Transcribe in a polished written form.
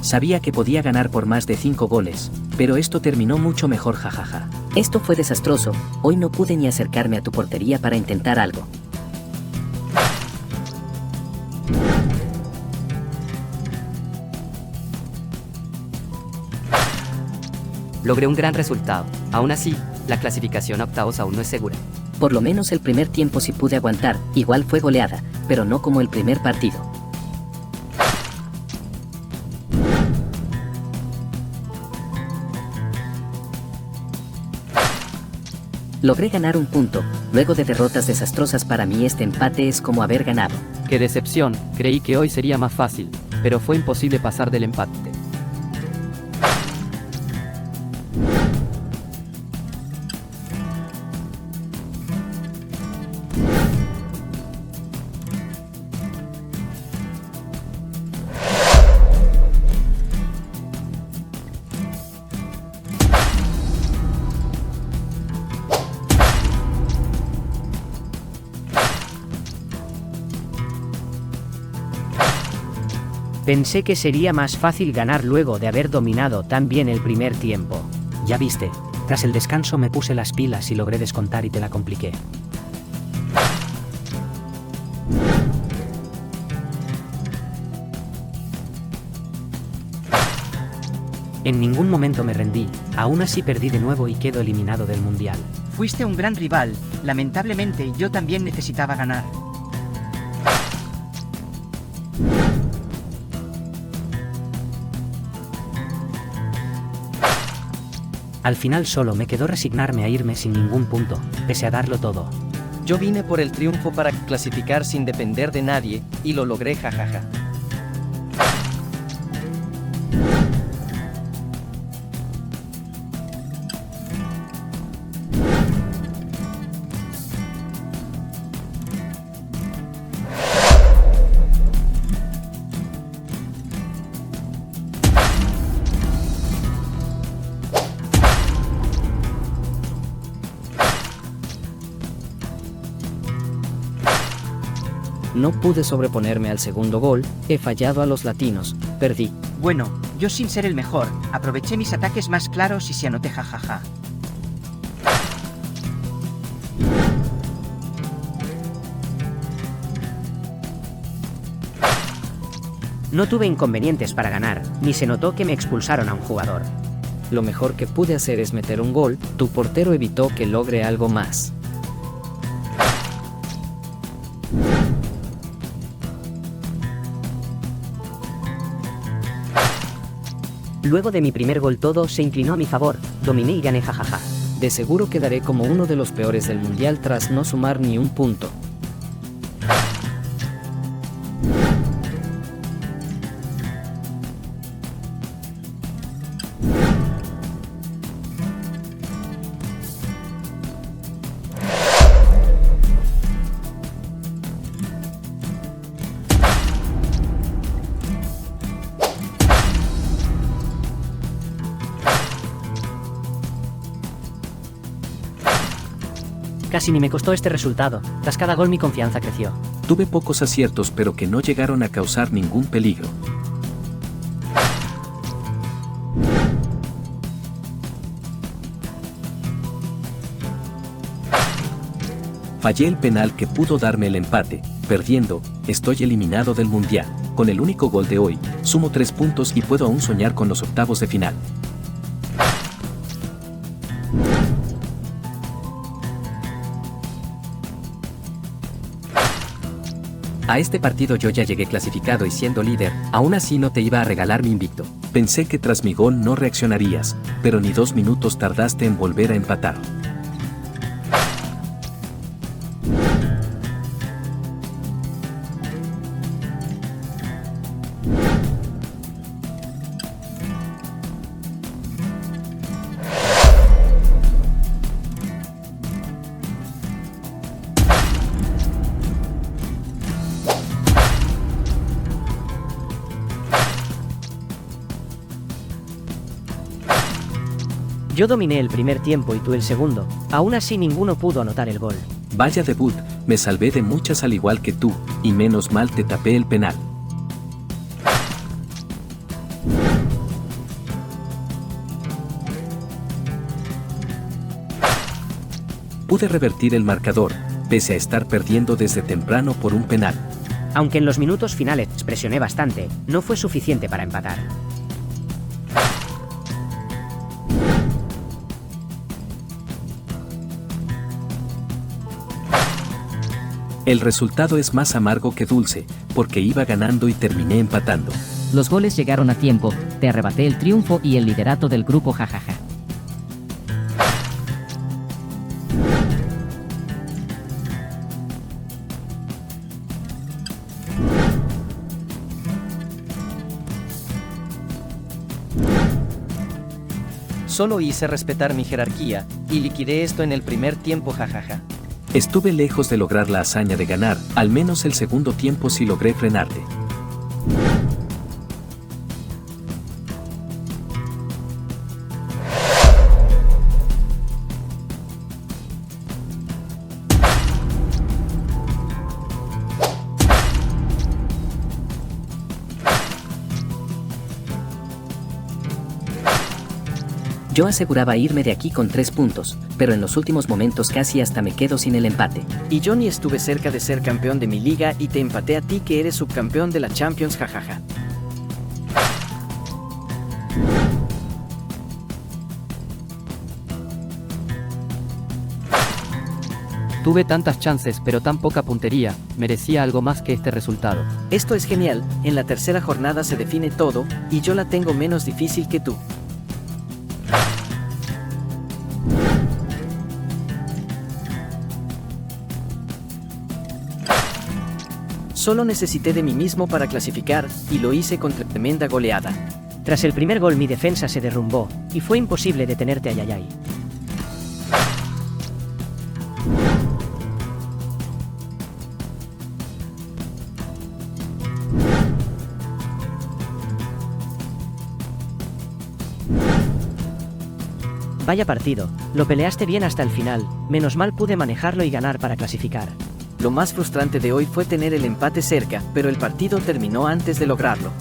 Sabía que podía ganar por más de 5 goles, pero esto terminó mucho mejor, jajaja. Esto fue desastroso, hoy no pude ni acercarme a tu portería para intentar algo. Logré un gran resultado. Aún así, la clasificación a octavos aún no es segura. Por lo menos el primer tiempo sí pude aguantar, igual fue goleada, pero no como el primer partido. Logré ganar un punto, luego de derrotas desastrosas para mí este empate es como haber ganado. ¡Qué decepción! Creí que hoy sería más fácil, pero fue imposible pasar del empate. Pensé que sería más fácil ganar luego de haber dominado tan bien el primer tiempo. Ya viste, tras el descanso me puse las pilas y logré descontar y te la compliqué. En ningún momento me rendí, aún así perdí de nuevo y quedo eliminado del mundial. Fuiste un gran rival, lamentablemente yo también necesitaba ganar. Al final solo me quedó resignarme a irme sin ningún punto, pese a darlo todo. Yo vine por el triunfo para clasificar sin depender de nadie, y lo logré, jajaja. No pude sobreponerme al segundo gol, he fallado a los latinos, perdí. Bueno, yo sin ser el mejor, aproveché mis ataques más claros y se anoté jajaja. No tuve inconvenientes para ganar, ni se notó que me expulsaron a un jugador. Lo mejor que pude hacer es meter un gol, tu portero evitó que logre algo más. Luego de mi primer gol todo se inclinó a mi favor, dominé y gané jajaja. De seguro quedaré como uno de los peores del mundial tras no sumar ni un punto. Casi ni me costó este resultado, tras cada gol mi confianza creció. Tuve pocos aciertos pero que no llegaron a causar ningún peligro. Fallé el penal que pudo darme el empate, perdiendo, estoy eliminado del mundial. Con el único gol de hoy, sumo 3 puntos y puedo aún soñar con los octavos de final. A este partido yo ya llegué clasificado y siendo líder, aún así no te iba a regalar mi invicto. Pensé que tras mi gol no reaccionarías, pero ni 2 minutos tardaste en volver a empatar. Yo dominé el primer tiempo y tú el segundo, aún así ninguno pudo anotar el gol. Vaya debut, me salvé de muchas al igual que tú, y menos mal te tapé el penal. Pude revertir el marcador, pese a estar perdiendo desde temprano por un penal. Aunque en los minutos finales presioné bastante, no fue suficiente para empatar. El resultado es más amargo que dulce, porque iba ganando y terminé empatando. Los goles llegaron a tiempo, te arrebaté el triunfo y el liderato del grupo jajaja. Solo hice respetar mi jerarquía, y liquidé esto en el primer tiempo, jajaja. Estuve lejos de lograr la hazaña de ganar, al menos el segundo tiempo sí logré frenarte. Yo aseguraba irme de aquí con 3 puntos, pero en los últimos momentos casi hasta me quedo sin el empate. Y yo ni estuve cerca de ser campeón de mi liga y te empaté a ti que eres subcampeón de la Champions, jajaja. Tuve tantas chances pero tan poca puntería, merecía algo más que este resultado. Esto es genial, en la tercera jornada se define todo, y yo la tengo menos difícil que tú. Solo necesité de mí mismo para clasificar, y lo hice con tremenda goleada. Tras el primer gol mi defensa se derrumbó, y fue imposible detenerte a Yayay. Vaya partido, lo peleaste bien hasta el final, menos mal pude manejarlo y ganar para clasificar. Lo más frustrante de hoy fue tener el empate cerca, pero el partido terminó antes de lograrlo.